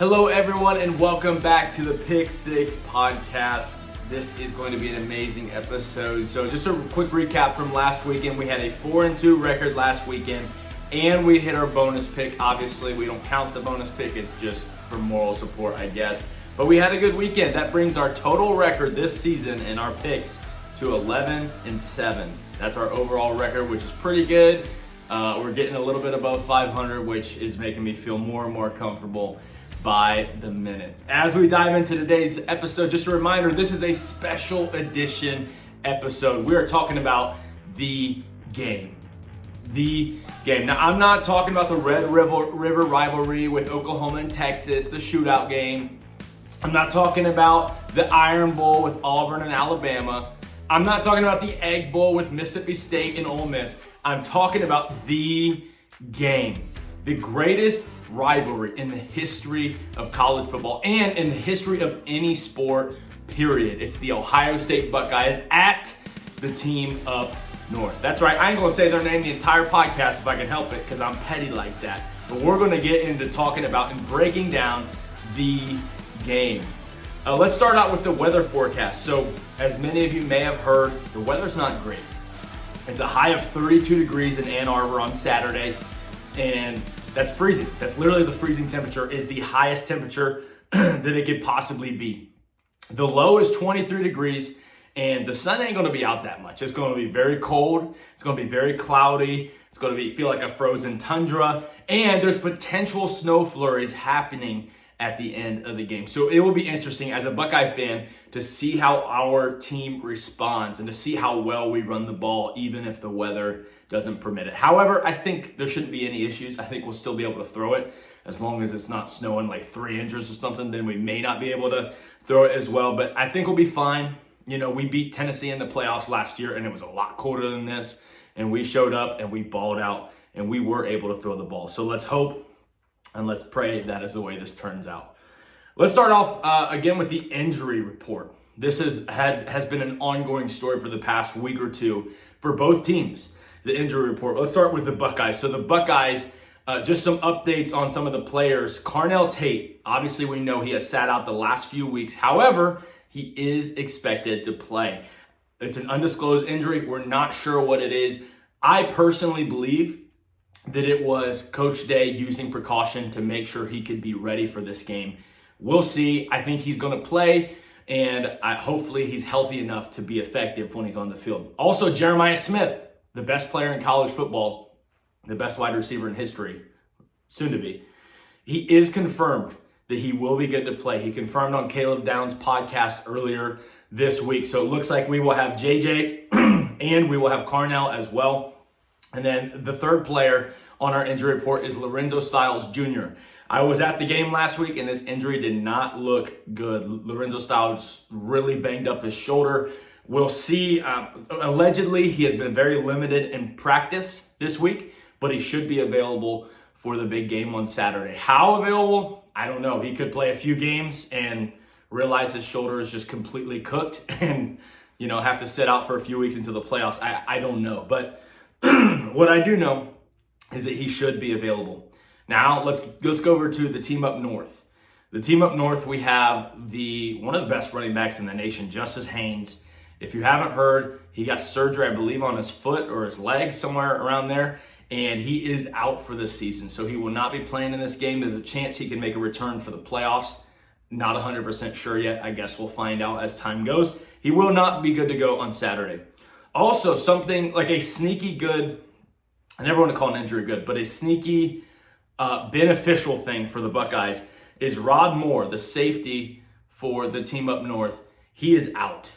Hello, everyone, and welcome back to the Pick Six podcast. This is going to be an amazing episode. So just a quick recap from last weekend. We had a 4-2 record last weekend, and we hit our bonus pick. Obviously, we don't count the bonus pick. It's just for moral support, I guess. But we had a good weekend. That brings our total record this season in our picks to 11-7. That's our overall record, which is pretty good. We're getting a little bit above 500, which is making me feel more and more comfortable by the minute. As we dive into today's episode, just a reminder, this is a special edition episode. We are talking about the game. The game. Now, I'm not talking about the Red River rivalry with Oklahoma and Texas, the shootout game. I'm not talking about the Iron Bowl with Auburn and Alabama. I'm not talking about the Egg Bowl with Mississippi State and Ole Miss. I'm talking about the game. The greatest rivalry in the history of college football and in the history of any sport, period. It's the Ohio State Buckeyes at the team up north. That's right, I ain't gonna say their name the entire podcast if I can help it, because I'm petty like that. But we're gonna get into talking about and breaking down the game. Let's start out with the weather forecast. So, as many of you may have heard, the weather's not great. It's a high of 32 degrees in Ann Arbor on Saturday, and that's freezing. That's literally the freezing temperature, is the highest temperature that it could possibly be. The low is 23 degrees, and the sun ain't gonna be out that much. It's gonna be very cold. It's gonna be very cloudy. It's gonna feel like a frozen tundra, and there's potential snow flurries happening at the end of the game. So it will be interesting as a Buckeye fan to see how our team responds and to see how well we run the ball, even if the weather doesn't permit it. However, I think there shouldn't be any issues. I think we'll still be able to throw it as long as it's not snowing like 3 inches or something. Then we may not be able to throw it as well, but I think we'll be fine. You know, we beat Tennessee in the playoffs last year, and it was a lot colder than this, and we showed up and we balled out and we were able to throw the ball. So let's hope and let's pray that is the way this turns out. Let's start off again with the injury report. This has been an ongoing story for the past week or two for both teams, the injury report. Let's start with the Buckeyes. So the Buckeyes, just some updates on some of the players. Carnell Tate, obviously we know he has sat out the last few weeks. However, he is expected to play. It's an undisclosed injury. We're not sure what it is. I personally believe that it was Coach Day using precaution to make sure he could be ready for this game. We'll see. I think he's going to play, and hopefully he's healthy enough to be effective when he's on the field. Also, Jeremiah Smith, the best player in college football, the best wide receiver in history, soon to be. He is confirmed that he will be good to play. He confirmed on Caleb Downs' podcast earlier this week. So it looks like we will have JJ and we will have Carnell as well. And then the third player on our injury report is Lorenzo Styles Jr. I was at the game last week, and this injury did not look good. Lorenzo Styles really banged up his shoulder. We'll see. Allegedly, he has been very limited in practice this week, but he should be available for the big game on Saturday. How available? I don't know. He could play a few games and realize his shoulder is just completely cooked and, have to sit out for a few weeks until the playoffs. I don't know. But what I do know is that he should be available. Now, let's go over to the team up north. The team up north, we have one of the best running backs in the nation, Justice Haynes. If you haven't heard, he got surgery, I believe, on his foot or his leg, somewhere around there, and he is out for this season. So he will not be playing in this game. There's a chance he can make a return for the playoffs. Not 100% sure yet. I guess we'll find out as time goes. He will not be good to go on Saturday. Also, something like a sneaky good, I never want to call an injury good, but a sneaky beneficial thing for the Buckeyes is Rod Moore, the safety for the team up north. He is out.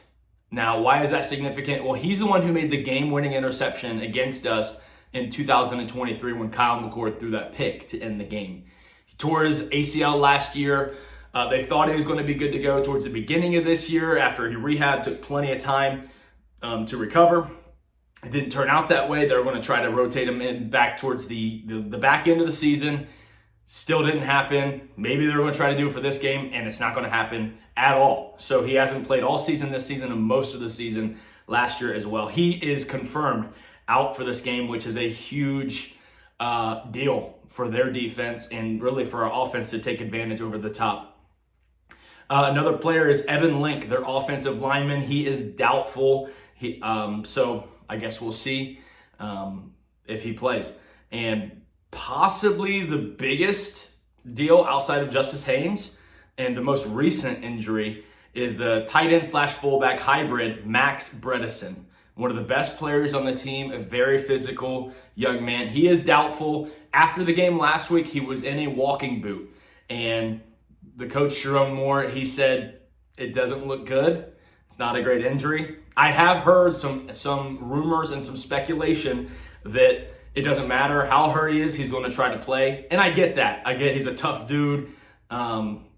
Now, why is that significant? Well, he's the one who made the game-winning interception against us in 2023 when Kyle McCord threw that pick to end the game. He tore his ACL last year. They thought he was going to be good to go towards the beginning of this year after he rehabbed, took plenty of time to recover. It didn't turn out that way. They're going to try to rotate him back towards the back end of the season. Still didn't happen. Maybe they're going to try to do it for this game, and it's not going to happen at all. So he hasn't played all season this season and most of the season last year as well. He is confirmed out for this game, which is a huge deal for their defense and really for our offense to take advantage over the top. Another player is Evan Link, their offensive lineman. He is doubtful. So I guess we'll see if he plays. And possibly the biggest deal outside of Justice Haynes and the most recent injury is the tight end / fullback hybrid, Max Bredesen. One of the best players on the team, a very physical young man. He is doubtful. After the game last week, he was in a walking boot. And the coach, Sharon Moore, he said, it doesn't look good. It's not a great injury. I have heard some rumors and some speculation that it doesn't matter how hurt he is, he's going to try to play. And I get that. I get he's a tough dude.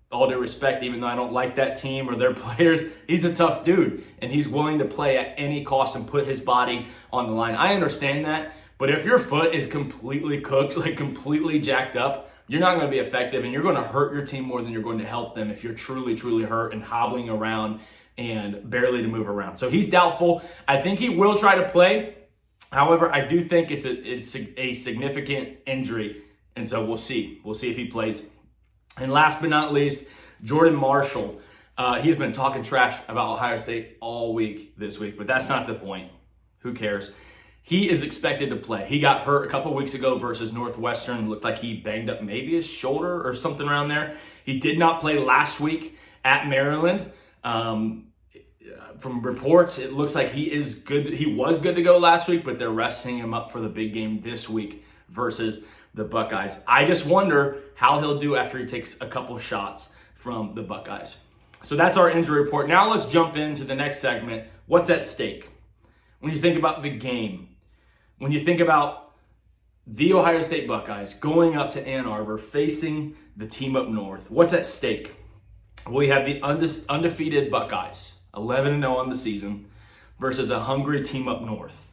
All due respect, even though I don't like that team or their players, he's a tough dude. And he's willing to play at any cost and put his body on the line. I understand that. But if your foot is completely cooked, like completely jacked up, you're not going to be effective, and you're going to hurt your team more than you're going to help them if you're truly, truly hurt and hobbling around and barely to move around. So he's doubtful. I think he will try to play. However, I do think it's a significant injury, and so we'll see. We'll see if he plays. And last but not least, Jordan Marshall. He's been talking trash about Ohio State all week this week, but that's not the point. Who cares? He is expected to play. He got hurt a couple weeks ago versus Northwestern. Looked like he banged up maybe his shoulder or something around there. He did not play last week at Maryland. From reports, it looks like he is good. He was good to go last week, but they're resting him up for the big game this week versus the Buckeyes. I just wonder how he'll do after he takes a couple shots from the Buckeyes. So that's our injury report. Now let's jump into the next segment. What's at stake? When you think about the game, when you think about the Ohio State Buckeyes going up to Ann Arbor, facing the team up north, what's at stake? We have the undefeated Buckeyes, 11-0 on the season, versus a hungry team up north.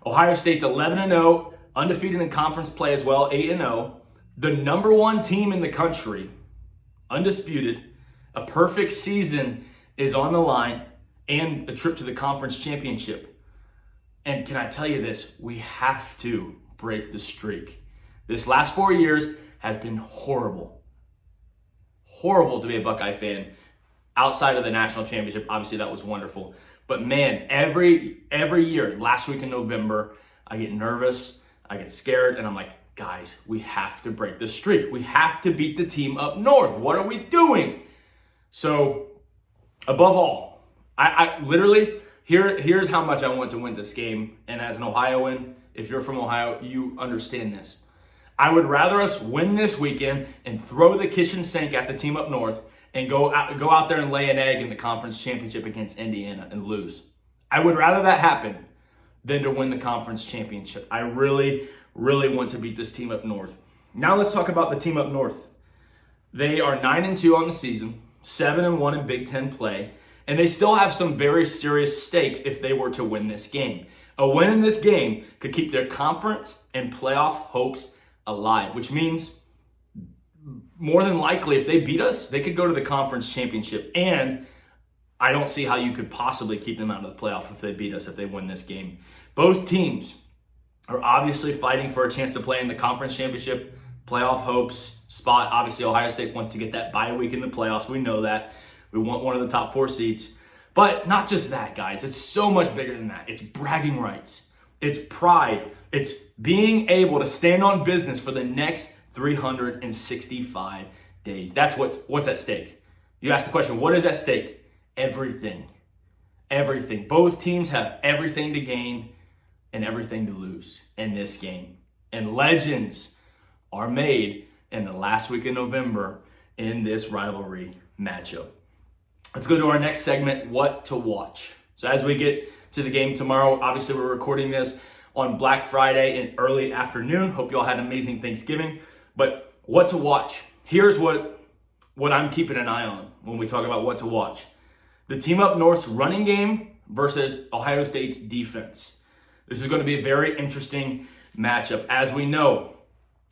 Ohio State's 11-0, undefeated in conference play as well, 8-0. The number one team in the country, undisputed, a perfect season is on the line, and a trip to the conference championship. And can I tell you this? We have to break the streak. This last 4 years has been horrible. Horrible to be a Buckeye fan. Outside of the national championship, obviously that was wonderful. But man, every year, last week in November, I get nervous, I get scared, and I'm like, guys, we have to break the streak. We have to beat the team up north. What are we doing? So, above all, I literally, here's how much I want to win this game. And as an Ohioan, if you're from Ohio, you understand this. I would rather us win this weekend and throw the kitchen sink at the team up north and go out there and lay an egg in the conference championship against Indiana and lose. I would rather that happen than to win the conference championship. I really, really want to beat this team up north. Now let's talk about the team up north. They are 9-2 on the season, 7-1 in Big Ten play, and they still have some very serious stakes if they were to win this game. A win in this game could keep their conference and playoff hopes alive, which means more than likely, if they beat us, they could go to the conference championship. And I don't see how you could possibly keep them out of the playoff if they beat us, if they win this game. Both teams are obviously fighting for a chance to play in the conference championship, playoff hopes spot. Obviously, Ohio State wants to get that bye week in the playoffs. We know that. We want one of the top 4 seeds. But not just that, guys. It's so much bigger than that. It's bragging rights. It's pride. It's being able to stand on business for the next 365 days. That's what's at stake. You ask the question, what is at stake? Everything. Everything. Both teams have everything to gain and everything to lose in this game. And legends are made in the last week of November in this rivalry matchup. Let's go to our next segment, what to watch. So as we get to the game tomorrow, obviously we're recording this on Black Friday in early afternoon. Hope you all had an amazing Thanksgiving. But what to watch? Here's what I'm keeping an eye on when we talk about what to watch. The team up north's running game versus Ohio State's defense. This is going to be a very interesting matchup. As we know,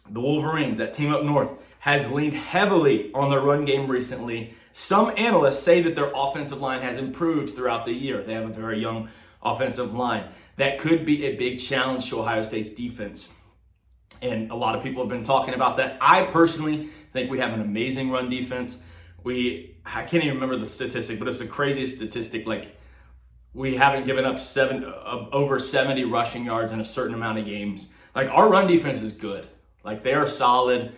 the Wolverines, that team up north, has leaned heavily on their run game recently. Some analysts say that their offensive line has improved throughout the year. They have a very young offensive line. That could be a big challenge to Ohio State's defense. And a lot of people have been talking about that. I personally think we have an amazing run defense. I can't even remember the statistic, but it's the craziest statistic. Like, we haven't given up over 70 rushing yards in a certain amount of games. Like, our run defense is good. Like, they are solid,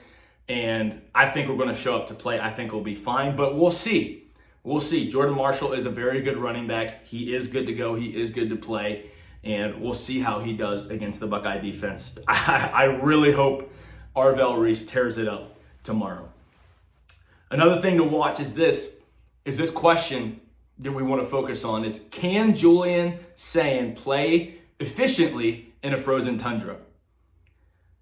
and I think we're going to show up to play. I think we'll be fine, but we'll see. We'll see. Jordan Marshall is a very good running back. He is good to go. He is good to play, and we'll see how he does against the Buckeye defense. I really hope Arvell Reese tears it up tomorrow. Another thing to watch is this question that we want to focus on is, can Julian Sayin play efficiently in a frozen tundra?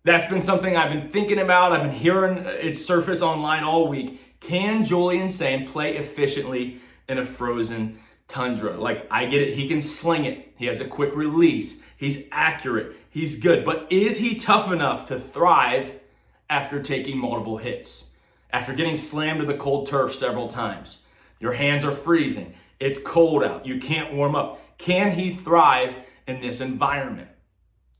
That's been something I've been thinking about. I've been hearing it surface online all week. Can Julian Sayin play efficiently in a frozen tundra? Like, I get it. He can sling it. He has a quick release. He's accurate. He's good. But is he tough enough to thrive after taking multiple hits? After getting slammed to the cold turf several times? Your hands are freezing. It's cold out. You can't warm up. Can he thrive in this environment?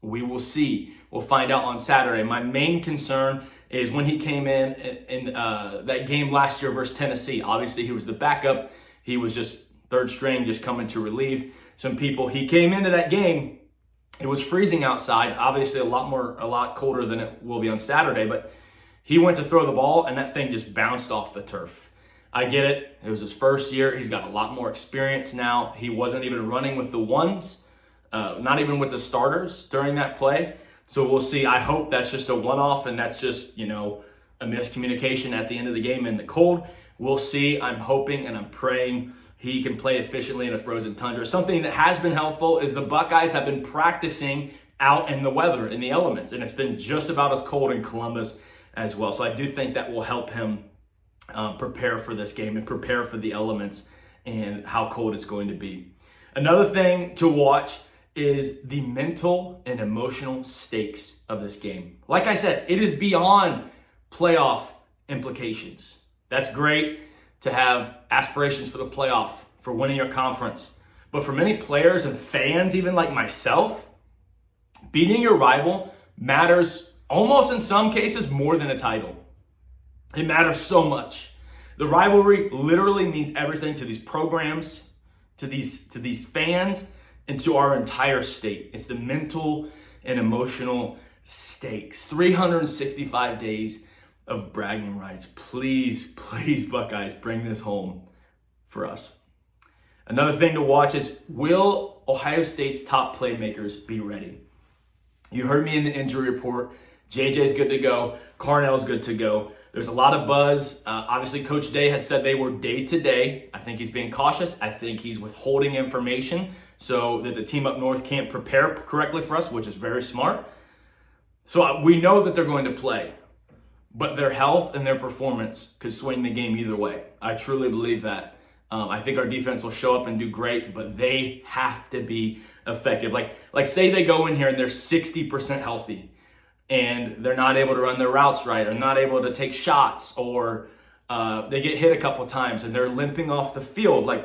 We will see. We'll find out on Saturday. My main concern is when he came in that game last year versus Tennessee. Obviously, he was the backup. He was just third string, just coming to relieve some people. He came into that game. It was freezing outside. Obviously, a lot colder than it will be on Saturday. But he went to throw the ball, and that thing just bounced off the turf. I get it. It was his first year. He's got a lot more experience now. He wasn't even running with the ones. Not even with the starters during that play. So we'll see. I hope that's just a one-off and that's just, a miscommunication at the end of the game in the cold. We'll see. I'm hoping and I'm praying he can play efficiently in a frozen tundra. Something that has been helpful is the Buckeyes have been practicing out in the weather, in the elements, and it's been just about as cold in Columbus as well. So I do think that will help him prepare for this game and prepare for the elements and how cold it's going to be. Another thing to watch is the mental and emotional stakes of this game. Like I said, it is beyond playoff implications. That's great to have aspirations for the playoff, for winning your conference. But for many players and fans, even like myself, beating your rival matters almost in some cases more than a title. It matters so much. The rivalry literally means everything to these programs, to these fans, and to our entire state. It's the mental and emotional stakes. 365 days of bragging rights. Please, please, Buckeyes, bring this home for us. Another thing to watch is, will Ohio State's top playmakers be ready? You heard me in the injury report. JJ's good to go. Carnell's good to go. There's a lot of buzz. Obviously, Coach Day has said they were day to day. I think he's being cautious. I think he's withholding information so that the team up north can't prepare correctly for us, which is very smart. So we know that they're going to play, but their health and their performance could swing the game either way. I truly believe that. I think our defense will show up and do great, but they have to be effective. Like say they go in here and they're 60% healthy and they're not able to run their routes right, or not able to take shots, or they get hit a couple times and they're limping off the field. Like,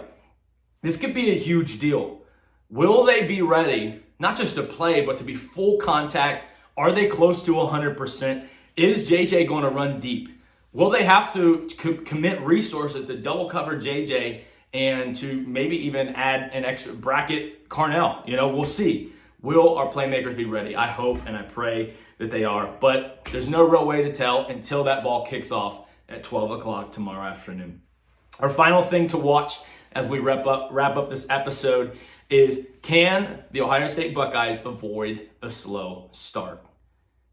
this could be a huge deal. Will they be ready, not just to play, but to be full contact? Are they close to 100%? Is JJ going to run deep? Will they have to commit resources to double cover JJ and to maybe even add an extra bracket Carnell? We'll see. Will our playmakers be ready? I hope and I pray that they are, but there's no real way to tell until that ball kicks off at 12 o'clock tomorrow afternoon. Our final thing to watch as we wrap up this episode is, can the Ohio State Buckeyes avoid a slow start?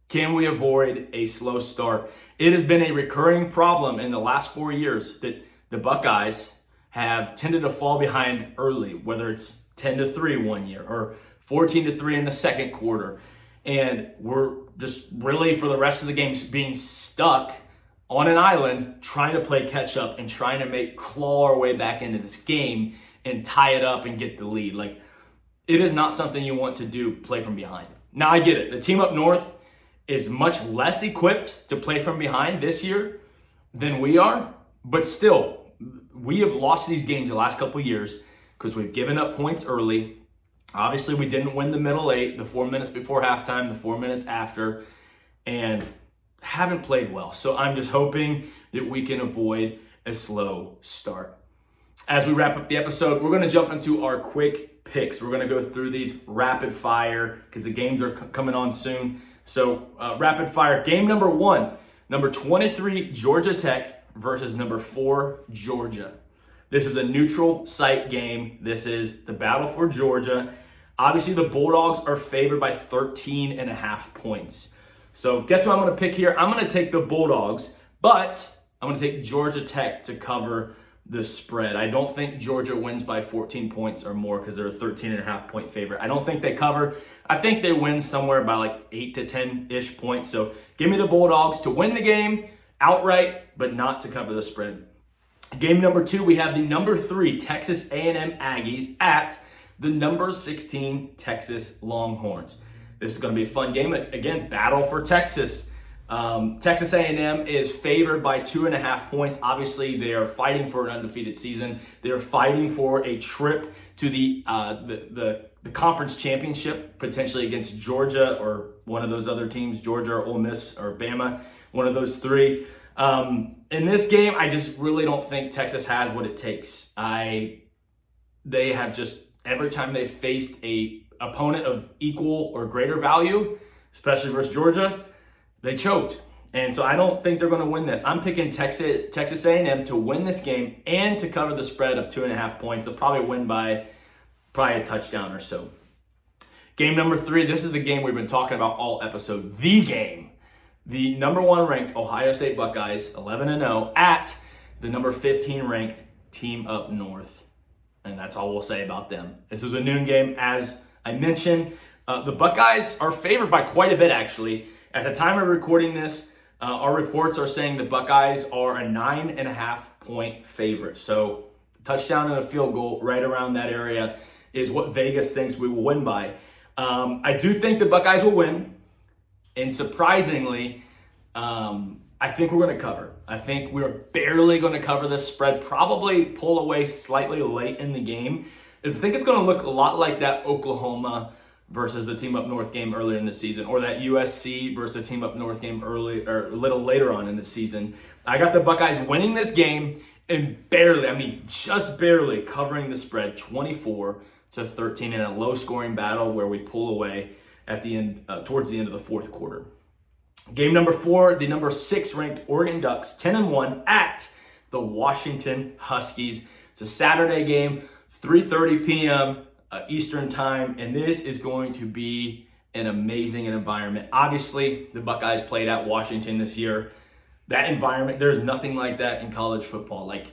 Can we avoid a slow start? It has been a recurring problem in the last 4 years that the Buckeyes have tended to fall behind early, whether it's 10-3 one year or 14-3 in the second quarter. And we're just really, for the rest of the games, being stuck on an island trying to play catch up and trying to claw our way back into this game and tie it up and get the lead. Like, it is not something you want to do, play from behind. Now, I get it. The team up north is much less equipped to play from behind this year than we are, but still, we have lost these games the last couple of years because we've given up points early. Obviously, we didn't win the middle eight, the 4 minutes before halftime, the 4 minutes after. and haven't played well. So I'm just hoping that we can avoid a slow start. As we wrap up the episode, we're going to jump into our quick picks. We're going to go through these rapid fire because the games are coming on soon. So rapid fire. Game number 1, number 23 Georgia Tech versus number 4 Georgia. This is a neutral site game. This is the battle for Georgia. Obviously, the Bulldogs are favored by 13.5 points. So guess what I'm going to pick here? I'm going to take the Bulldogs, but I'm going to take Georgia Tech to cover the spread. I don't think Georgia wins by 14 points or more because they're a 13.5 point favorite. I don't think they cover. I think they win somewhere by like 8 to 10-ish points. So give me the Bulldogs to win the game outright, but not to cover the spread. Game number 2, we have the number 3 Texas A&M Aggies at the number 16 Texas Longhorns. This is going to be a fun game. Again, battle for Texas. Texas A&M is favored by 2.5 points. Obviously, they are fighting for an undefeated season. They are fighting for a trip to the conference championship, potentially against Georgia or one of those other teams, Georgia or Ole Miss or Bama, one of those three. In this game, I just really don't think Texas has what it takes. They have just, every time they've faced a opponent of equal or greater value, especially versus Georgia, they choked. And so I don't think they're going to win this. I'm picking Texas A&M to win this game and to cover the spread of 2.5 points. They'll probably win by a touchdown or so. Game number 3, this is the game we've been talking about all episode. The game. The number 1 ranked Ohio State Buckeyes, 11-0, at the number 15 ranked Team Up North. And that's all we'll say about them. This is a noon game, as I mentioned. The Buckeyes are favored by quite a bit, actually. At the time of recording this, our reports are saying the Buckeyes are a 9.5 point favorite. So touchdown and a field goal right around that area is what Vegas thinks we will win by. I do think the Buckeyes will win. And surprisingly, I think we're going to cover. I think we're barely going to cover this spread, probably pull away slightly late in the game. I think it's going to look a lot like that Oklahoma versus the Team Up North game earlier in the season, or that USC versus the Team Up North game early or a little later on in the season. I got the Buckeyes winning this game and barely, just barely covering the spread, 24-13 in a low-scoring battle where we pull away at the end, towards the end of the fourth quarter. Game number 4, the number 6 ranked Oregon Ducks, 10-1 at the Washington Huskies. It's a Saturday game, 3:30 p.m. Eastern time, and this is going to be an amazing environment. Obviously, the Buckeyes played at Washington this year. That environment, there's nothing like that in college football. Like,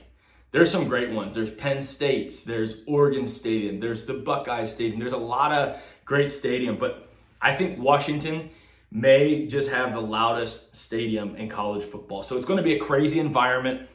there's some great ones. There's Penn State, there's Oregon Stadium, there's the Buckeyes Stadium. There's a lot of great stadium, but I think Washington may just have the loudest stadium in college football. So it's going to be a crazy environment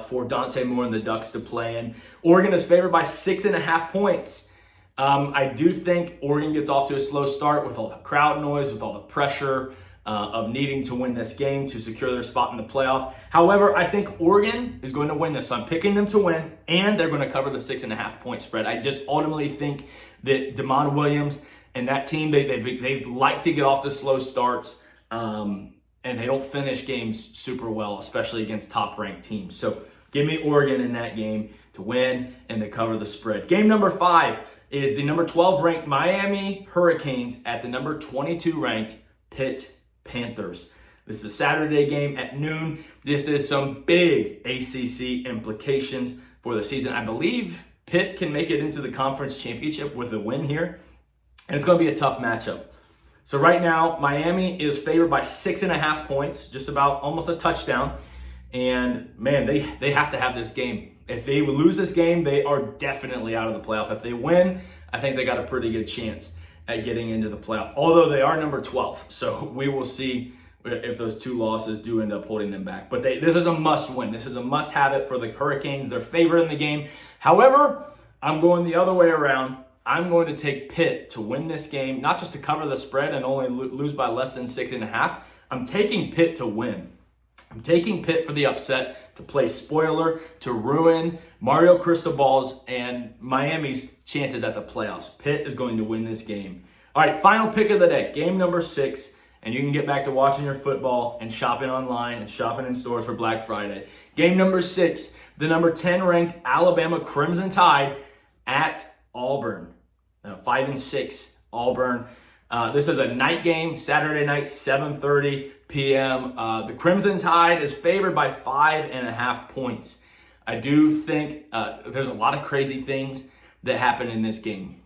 for Dante Moore and the Ducks to play in. Oregon is favored by 6.5 points. I do think Oregon gets off to a slow start with all the crowd noise, with all the pressure of needing to win this game to secure their spot in the playoff. However, I think Oregon is going to win this. So I'm picking them to win, and they're going to cover the 6.5 point spread. I just ultimately think that Damon Williams and that team, they like to get off the slow starts, and they don't finish games super well, especially against top-ranked teams. So give me Oregon in that game to win and to cover the spread. Game number 5 is the number 12 ranked Miami Hurricanes at the number 22 ranked Pitt Panthers. This is a Saturday game at noon. This is some big ACC implications for the season. I believe Pitt can make it into the conference championship with a win here. And it's going to be a tough matchup. So right now, Miami is favored by 6.5 points, just about almost a touchdown. And man, they have to have this game. If they lose this game, they are definitely out of the playoff. If they win, I think they got a pretty good chance at getting into the playoff, although they are number 12. So we will see if those 2 losses do end up holding them back. But this is a must win. This is a must have it for the Hurricanes. They're favored in the game. However, I'm going the other way around. I'm going to take Pitt to win this game, not just to cover the spread and only lose by less than 6.5. I'm taking Pitt to win. I'm taking Pitt for the upset, to play spoiler, to ruin Mario Cristobal's and Miami's chances at the playoffs. Pitt is going to win this game. All right, final pick of the day. Game number 6 and you can get back to watching your football and shopping online and shopping in stores for Black Friday. Game number 6, the number 10 ranked Alabama Crimson Tide at Auburn. 5-6 Auburn. This is a night game, Saturday night, 7:30 p.m. The Crimson Tide is favored by 5.5 points. I do think there's a lot of crazy things that happen in this game,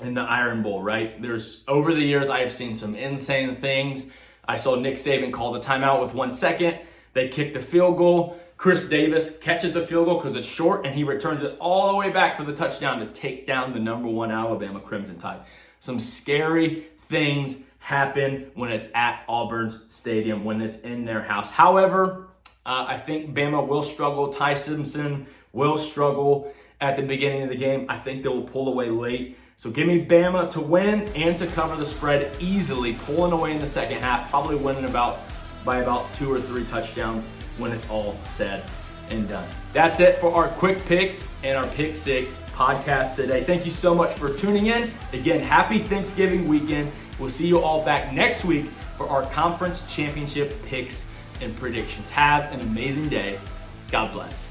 in the Iron Bowl, right? Over the years, I have seen some insane things. I saw Nick Saban call the timeout with 1 second. They kick the field goal. Chris Davis catches the field goal because it's short, and he returns it all the way back for the touchdown to take down the number 1 Alabama Crimson Tide. Some scary things happen when it's at Auburn's stadium, when it's in their house. However, I think Bama will struggle. Ty Simpson will struggle at the beginning of the game. I think they will pull away late. So give me Bama to win and to cover the spread easily, pulling away in the second half, probably winning by about 2 or 3 touchdowns when it's all said and done. That's it for our quick picks and our Pick 6 podcast today. Thank you so much for tuning in. Again, happy Thanksgiving weekend. We'll see you all back next week for our conference championship picks and predictions. Have an amazing day. God bless.